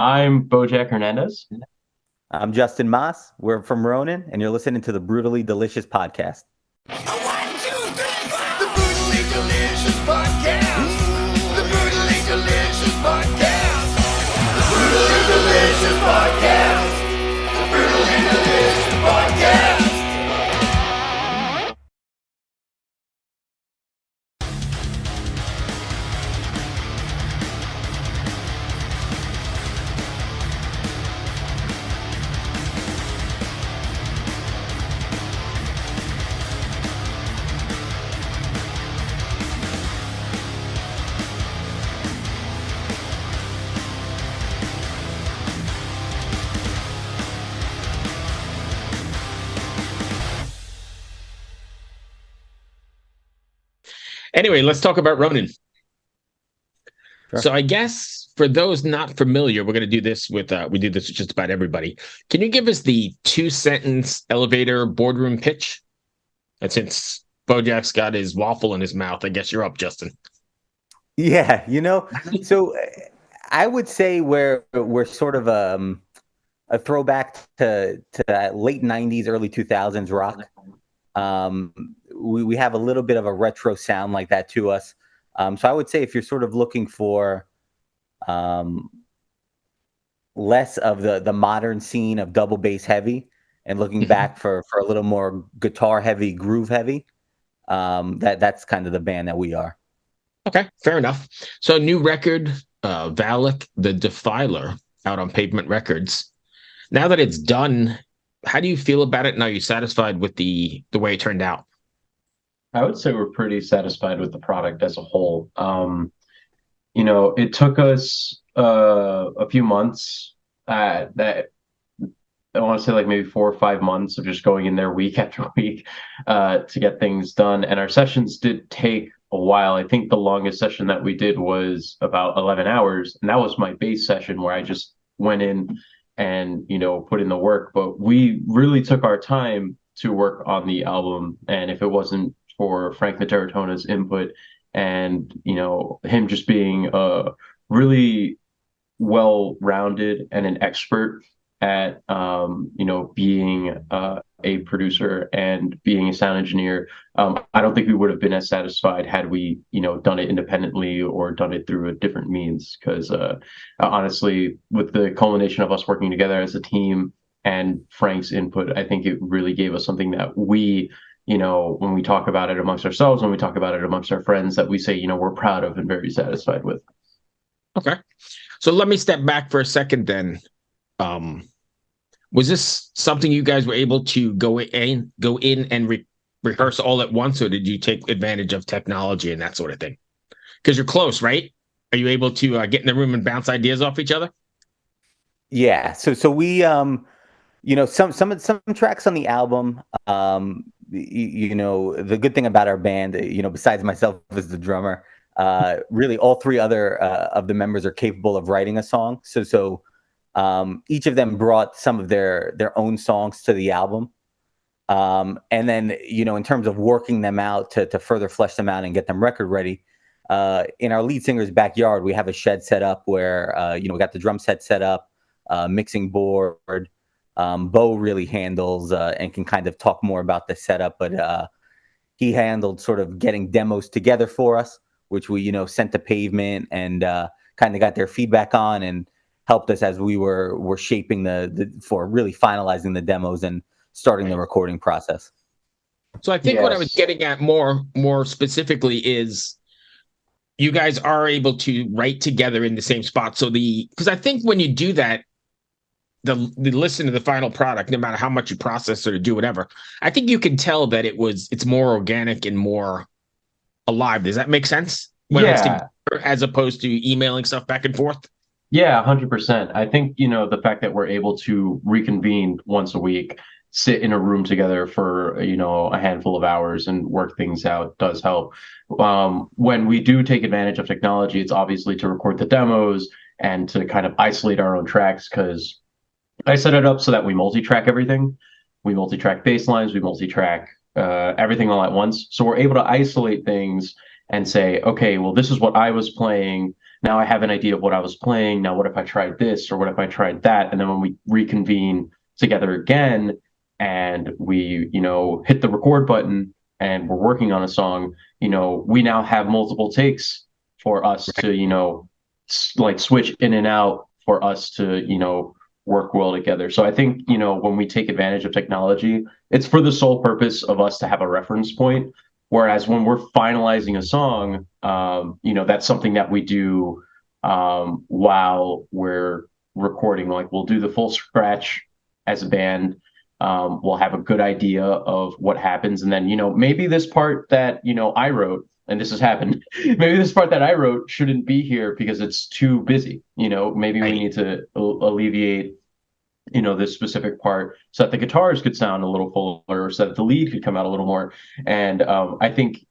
I'm Bojack Hernandez. I'm Justin Maas. We're from Ronin, and you're listening to the Brutally Delicious podcast. One, two, three, four. The Brutally Delicious Podcast. The Brutally Delicious Podcast. The Brutally Delicious Podcast. The Brutally Delicious Podcast. Anyway, let's talk about Ronin. Sure. So I guess for those not familiar, we're going to do this with we do this with just about everybody. Can you give us the 2 sentence elevator boardroom pitch? And since Bojack's got his waffle in his mouth, I guess you're up, Justin. Yeah, so I would say we're sort of a throwback to that late '90s, early 2000s rock. We have a little bit of a retro sound like that to us. So I would say if you're sort of looking for less of the modern scene of double bass heavy and looking back for a little more guitar heavy, groove heavy, that's kind of the band that we are. Okay, fair enough. So new record, Valak the Defiler, out on Pavement Records. Now that it's done, how do you feel about it? And are you satisfied with the way it turned out? I would say we're pretty satisfied with the product as a whole. It took us a few months that I want to say like maybe 4 or 5 months of just going in there week after week to get things done. And our sessions did take a while. I think the longest session that we did was about 11 hours. And that was my bass session where I just went in and, put in the work. But we really took our time to work on the album. And if it wasn't for Frank Materatona's input and, him just being really well-rounded and an expert at being a producer and being a sound engineer. I don't think we would have been as satisfied had we done it independently or done it through a different means, because honestly, with the culmination of us working together as a team and Frank's input, I think it really gave us something that we, when we talk about it amongst ourselves, when we talk about it amongst our friends, that we say we're proud of and very satisfied with. Okay. So let me step back for a second then. Was this something you guys were able to go in and rehearse all at once, or did you take advantage of technology and that sort of thing? Because you're close, right? Are you able to get in the room and bounce ideas off each other? Yeah. So we some tracks on the album. The good thing about our band, besides myself as the drummer, really all three other of the members are capable of writing a song. So each of them brought some of their own songs to the album. And then, in terms of working them out to further flesh them out and get them record ready, in our lead singer's backyard, we have a shed set up where, we got the drum set up, mixing board. Bo really handles and can kind of talk more about the setup, but he handled sort of getting demos together for us, which we, sent to Pavement and kind of got their feedback on and helped us as we were shaping for really finalizing the demos and starting the recording process. So I think what I was getting at more specifically is you guys are able to write together in the same spot. So because I think when you do that, the listen to the final product, no matter how much you process or do whatever, I think you can tell that it's more organic and more alive. Does that make sense? When it's together, as opposed to emailing stuff back and forth? Yeah, 100%. I think, the fact that we're able to reconvene once a week, sit in a room together for, a handful of hours and work things out does help. When we do take advantage of technology, it's obviously to record the demos and to kind of isolate our own tracks, because I set it up so that we multi-track everything. We multi-track bass lines, we multi-track everything all at once. So we're able to isolate things and say, okay, well, this is what I was playing. now I have an idea of what I was playing. Now, what if I tried this or what if I tried that? And then when we reconvene together again and we, hit the record button and we're working on a song, we now have multiple takes for us to, like switch in and out for us to, work well together. So I think, when we take advantage of technology, it's for the sole purpose of us to have a reference point. Whereas when we're finalizing a song, that's something that we do while we're recording. Like we'll do the full scratch as a band. We'll have a good idea of what happens, and then maybe this part that I wrote, and this has happened. Maybe this part that I wrote shouldn't be here because it's too busy. Maybe we need to alleviate this specific part so that the guitars could sound a little fuller or so that the lead could come out a little more. And I think,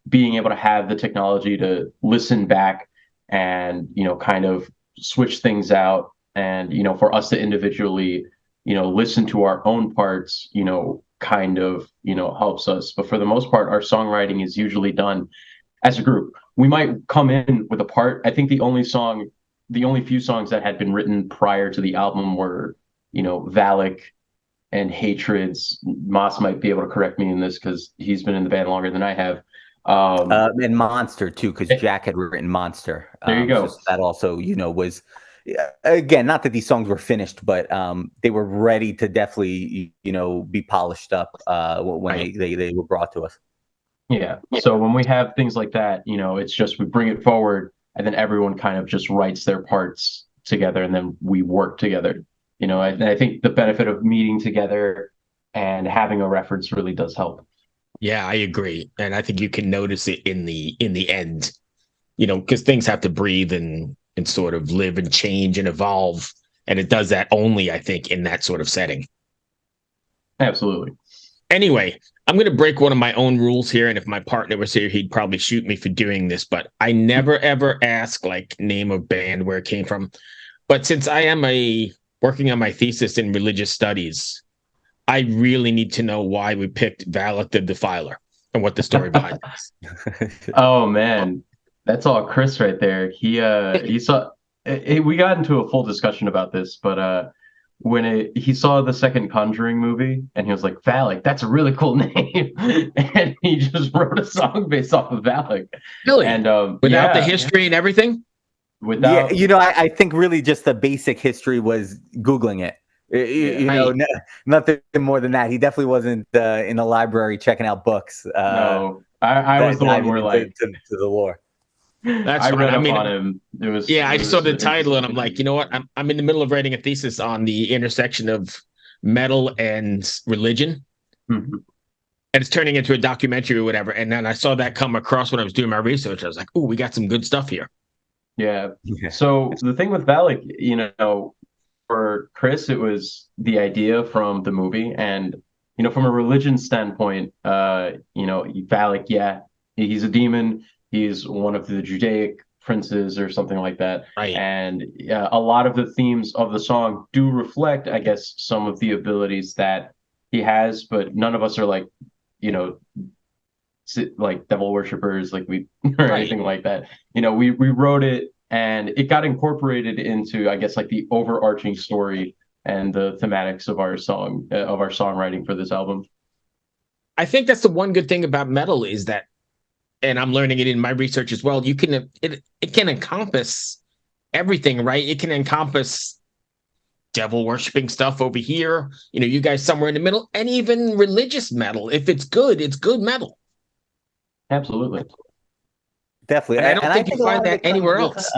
being able to have the technology to listen back and, kind of switch things out and, for us to individually, listen to our own parts, kind of, helps us. But for the most part, our songwriting is usually done as a group. We might come in with a part. I think the only few songs that had been written prior to the album were, Valak and Hatreds. Maas might be able to correct me in this because he's been in the band longer than I have. And Monster too, because Jack had written Monster. There you go. So that also, was, again, not that these songs were finished, but they were ready to definitely, be polished up when they were brought to us. Yeah. So when we have things like that, it's just we bring it forward and then everyone kind of just writes their parts together and then we work together. I think the benefit of meeting together and having a reference really does help. Yeah, I agree. And I think you can notice it in the end, because things have to breathe and sort of live and change and evolve. And it does that only, I think, in that sort of setting. Absolutely. Anyway, I'm going to break one of my own rules here. And if my partner was here, he'd probably shoot me for doing this. But I never, ever ask, like, name of band, where it came from. But since I am working on my thesis in religious studies, I really need to know why we picked Valak the Defiler and what the story behind it is. Oh, man. That's all Chris right there. He saw we got into a full discussion about this, but when he saw the second Conjuring movie and he was like, Valak, that's a really cool name. And he just wrote a song based off of Valak. Really? And without the history and everything? Yeah, I think really just the basic history was Googling it. Nothing more than that. He definitely wasn't in the library checking out books. No, I was the one where like to the lore. That's I read up on him. I saw the title and I'm like, you know what? I'm in the middle of writing a thesis on the intersection of metal and religion. Mm-hmm. And it's turning into a documentary or whatever. And then I saw that come across when I was doing my research. I was like, oh, we got some good stuff here. Yeah. So the thing with Valak, for Chris, it was the idea from the movie. And, from a religion standpoint, Valak, yeah, he's a demon. He's one of the Judaic princes or something like that. Right. And a lot of the themes of the song do reflect, I guess, some of the abilities that he has, but none of us are like, like devil worshippers, like or anything like that. We wrote it and it got incorporated into, I guess, like the overarching story and the thematics of our songwriting for this album. I think that's the one good thing about metal is that, and I'm learning it in my research as well, it can encompass everything, right? It can encompass devil worshiping stuff over here, you guys somewhere in the middle, and even religious metal. If it's good metal. Absolutely. Definitely. And I don't think you find that anywhere else.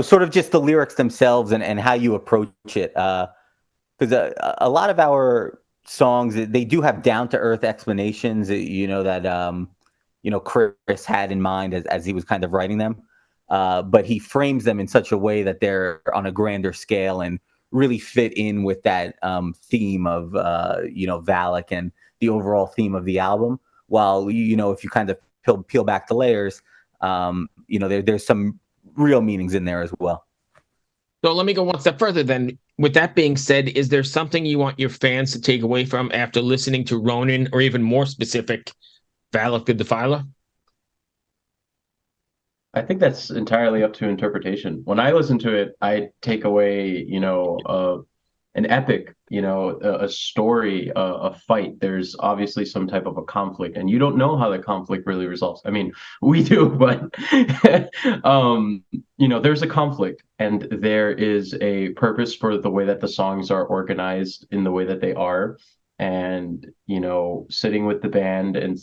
Sort of just the lyrics themselves and how you approach it. Because a lot of our songs, they do have down-to-earth explanations, that Chris had in mind as he was kind of writing them. But he frames them in such a way that they're on a grander scale and really fit in with that theme of, Valak and the overall theme of the album. While, if you kind of peel back the layers, there's some real meanings in there as well. So let me go one step further then. With that being said, is there something you want your fans to take away from after listening to Ronin, or even more specific, Valak the Defiler? I think that's entirely up to interpretation. When I listen to it, I take away, an epic, a story, a fight. There's obviously some type of a conflict, and you don't know how the conflict really resolves. I mean, we do, but there's a conflict, and there is a purpose for the way that the songs are organized in the way that they are. And, sitting with the band and,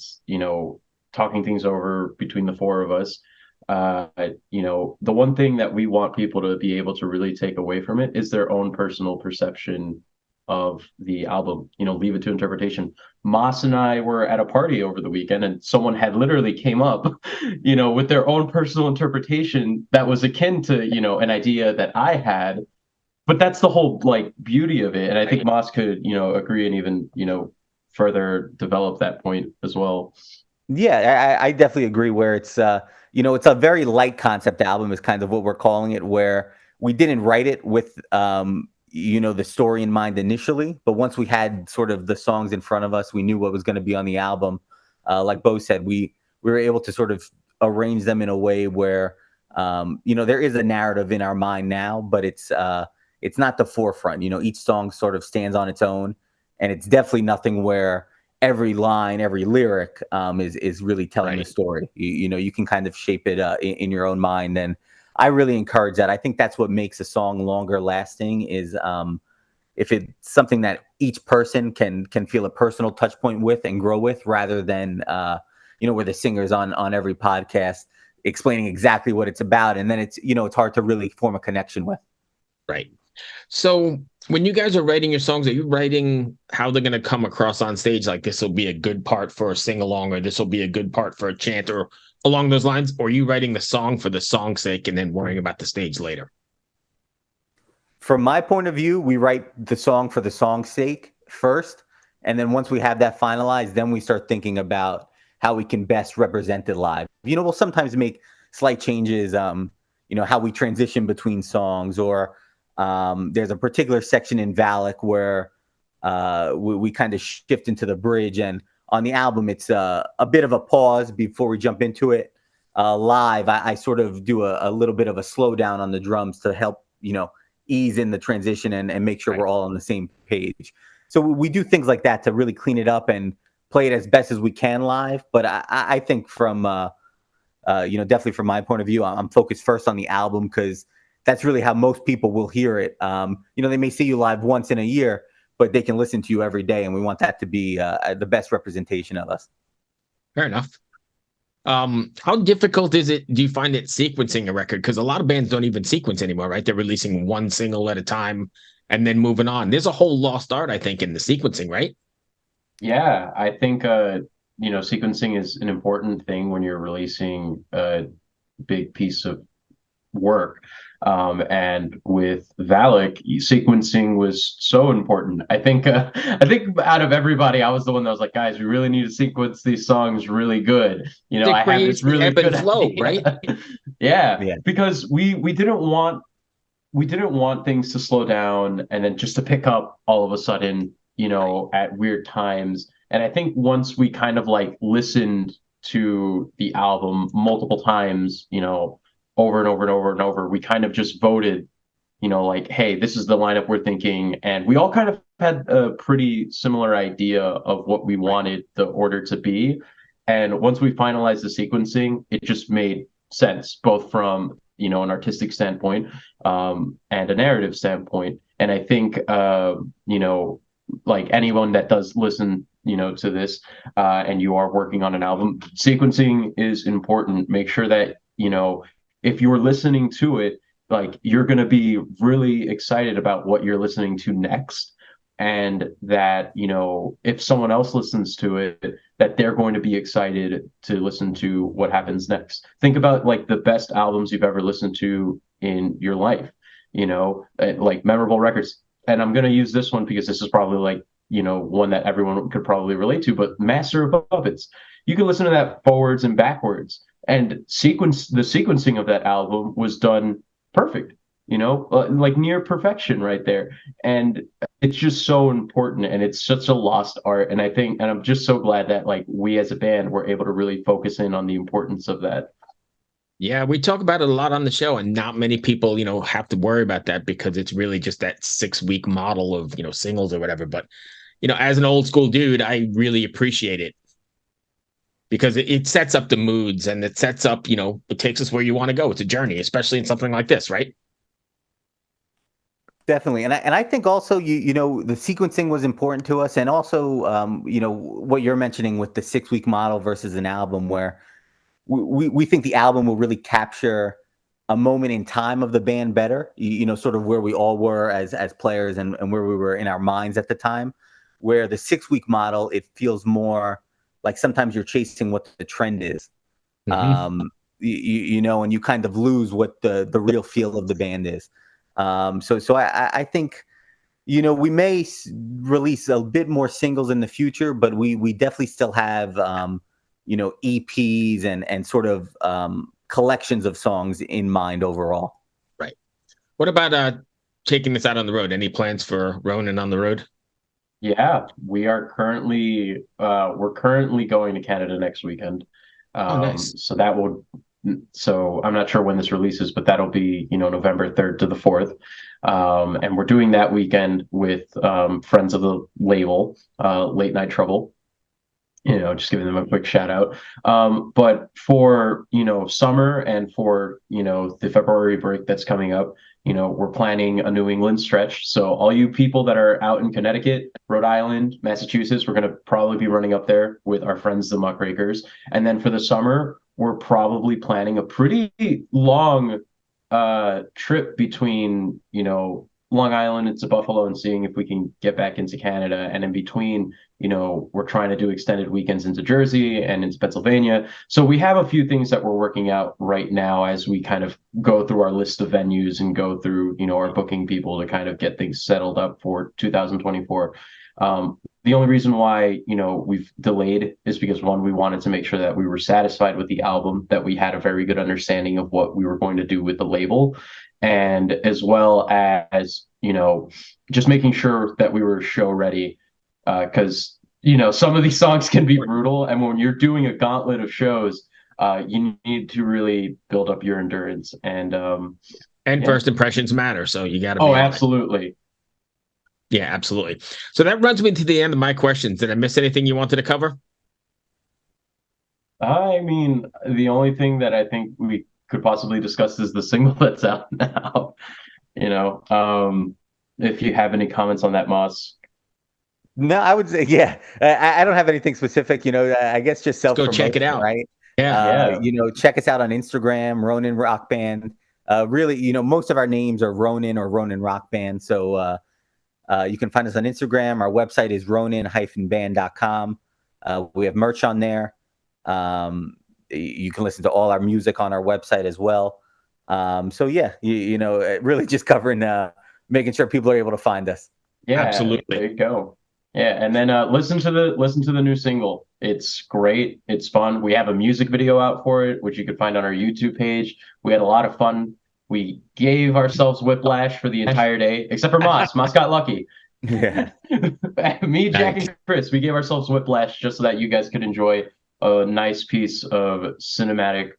talking things over between the four of us, the one thing that we want people to be able to really take away from it is their own personal perception of the album. Leave it to interpretation. Maas and I were at a party over the weekend, and someone had literally came up, with their own personal interpretation that was akin to, an idea that I had. But that's the whole like beauty of it. And I think Maas could, agree and even, further develop that point as well. Yeah, I definitely agree where it's a very light concept album is kind of what we're calling it, where we didn't write it with, the story in mind initially, but once we had sort of the songs in front of us, we knew what was going to be on the album. Like Bo said, we were able to sort of arrange them in a way where, there is a narrative in our mind now, but it's not the forefront. Each song sort of stands on its own, and it's definitely nothing where every line, every lyric is really telling the story. You can kind of shape it in your own mind, and I really encourage that. I think that's what makes a song longer lasting is if it's something that each person can feel a personal touch point with and grow with, rather than where the singer's on every podcast explaining exactly what it's about, and then it's hard to really form a connection with. Right. So when you guys are writing your songs, are you writing how they're going to come across on stage? Like this will be a good part for a sing along, or this will be a good part for a chant, or along those lines? Or are you writing the song for the song's sake and then worrying about the stage later? From my point of view, we write the song for the song's sake first. And then once we have that finalized, then we start thinking about how we can best represent it live. We'll sometimes make slight changes, how we transition between songs, or there's a particular section in Valak where we kind of shift into the bridge, and on the album it's a bit of a pause before we jump into it. Live, I sort of do a little bit of a slowdown on the drums to help ease in the transition and make sure we're all on the same page. So we do things like that to really clean it up and play it as best as we can live. But I think from definitely from my point of view, I'm focused first on the album, because that's really how most people will hear it. They may see you live once in a year, but they can listen to you every day, and we want that to be the best representation of us. Fair enough. How difficult is it, do you find it, sequencing a record? Because a lot of bands don't even sequence anymore, right? They're releasing one single at a time and then moving on. There's a whole lost art, I think, in the sequencing, right? Yeah, I think sequencing is an important thing when you're releasing a big piece of work. And with Valak, sequencing was so important. I think out of everybody, I was the one that was like, guys, we really need to sequence these songs really good. I have this really good flow, right? Yeah, because we didn't want things to slow down and then just to pick up all of a sudden, at weird times. And I think once we kind of like listened to the album multiple times, over and over and over and over, we kind of just voted, like, hey, this is the lineup we're thinking. And we all kind of had a pretty similar idea of what we wanted the order to be. And once we finalized the sequencing, it just made sense, both from, an artistic standpoint and a narrative standpoint. And I think, like anyone that does listen, to this and you are working on an album, sequencing is important. Make sure that, if you're listening to it, like you're going to be really excited about what you're listening to next. And that, if someone else listens to it, that they're going to be excited to listen to what happens next. Think about like the best albums you've ever listened to in your life, like memorable records. And I'm going to use this one because this is probably like, one that everyone could probably relate to, but Master of Puppets. You can listen to that forwards and backwards. And the sequencing of that album was done perfect, like near perfection right there. And it's just so important, and it's such a lost art. And I'm just so glad that like we as a band were able to really focus in on the importance of that. Yeah, we talk about it a lot on the show, and not many people, have to worry about that because it's really just that 6-week model of, singles or whatever. But, as an old school dude, I really appreciate it because it sets up the moods and it sets up, it takes us where you want to go. It's a journey, especially in something like this, right? Definitely, and I think also the sequencing was important to us, and also what you're mentioning with the 6-week model versus an album, where we think the album will really capture a moment in time of the band better, sort of where we all were as players and where we were in our minds at the time. Where the 6-week model, it feels more like sometimes you're chasing what the trend is, Mm-hmm. and you kind of lose what the real feel of the band is. So I think, we may release a bit more singles in the future, but we definitely still have, EPs and sort of collections of songs in mind overall. Right. What about taking this out on the road? Any plans for Ronin on the road? Yeah, we're currently going to Canada next weekend. Oh, nice. So I'm not sure when this releases, but that'll be, November 3rd to the 4th. And we're doing that weekend with friends of the label, Late Night Trouble. Just giving them a quick shout out. But for, summer and for, the February break that's coming up, we're planning a New England stretch. So all you people that are out in Connecticut, Rhode Island, Massachusetts, we're going to probably be running up there with our friends, the Muckrakers. And then for the summer, we're probably planning a pretty long trip between, Long Island into Buffalo and seeing if we can get back into Canada. And in between, we're trying to do extended weekends into Jersey and into Pennsylvania. So we have a few things that we're working out right now as we kind of go through our list of venues and go through, our booking people to kind of get things settled up for 2024. The only reason why, we've delayed is because one, we wanted to make sure that we were satisfied with the album, that we had a very good understanding of what we were going to do with the label, and as well as, just making sure that we were show ready. Because, some of these songs can be brutal. And when you're doing a gauntlet of shows, you need to really build up your endurance. And And first impressions matter. So you got to be. Oh, absolutely. Yeah, absolutely. So that runs me to the end of my questions. Did I miss anything you wanted to cover? I mean, the only thing that I think we could possibly discuss is the single that's out now. If you have any comments on that, Maas. No, I would say, yeah. I don't have anything specific. I guess just Go check it self-promotion, out. right? Yeah. Check us out on Instagram, Ronin Rock Band. Really, most of our names are Ronin or Ronin Rock Band. So you can find us on Instagram. Our website is ronin-band.com. We have merch on there. You can listen to all our music on our website as well. So yeah, really just covering, making sure people are able to find us. Yeah, absolutely. There you go. Yeah, and then listen to the new single. It's great. It's fun. We have a music video out for it, which you can find on our YouTube page. We had a lot of fun. We gave ourselves whiplash for the entire day, except for Maas. Maas got lucky. Yeah. Me, Jack, and Chris, we gave ourselves whiplash just so that you guys could enjoy a nice piece of cinematic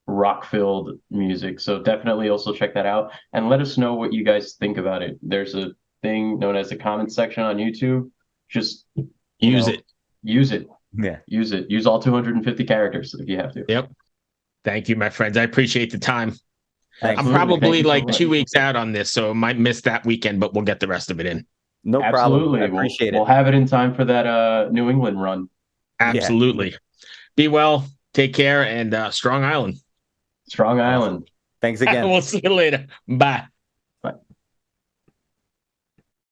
rock-filled music. So definitely also check that out and let us know what you guys think about it. There's a thing known as the comment section on YouTube. Just use it. Use it. Yeah. Use it. Use all 250 characters if you have to. Yep. Thank you, my friends. I appreciate the time. Thanks. I'm probably like so 2 weeks out on this, so I might miss that weekend, but we'll get the rest of it in. No Absolutely. problem. I appreciate it. We'll have it in time for that New England run. Absolutely. Yeah. Be well. Take care, and Strong Island. Strong Island. Thanks again. We'll see you later. Bye.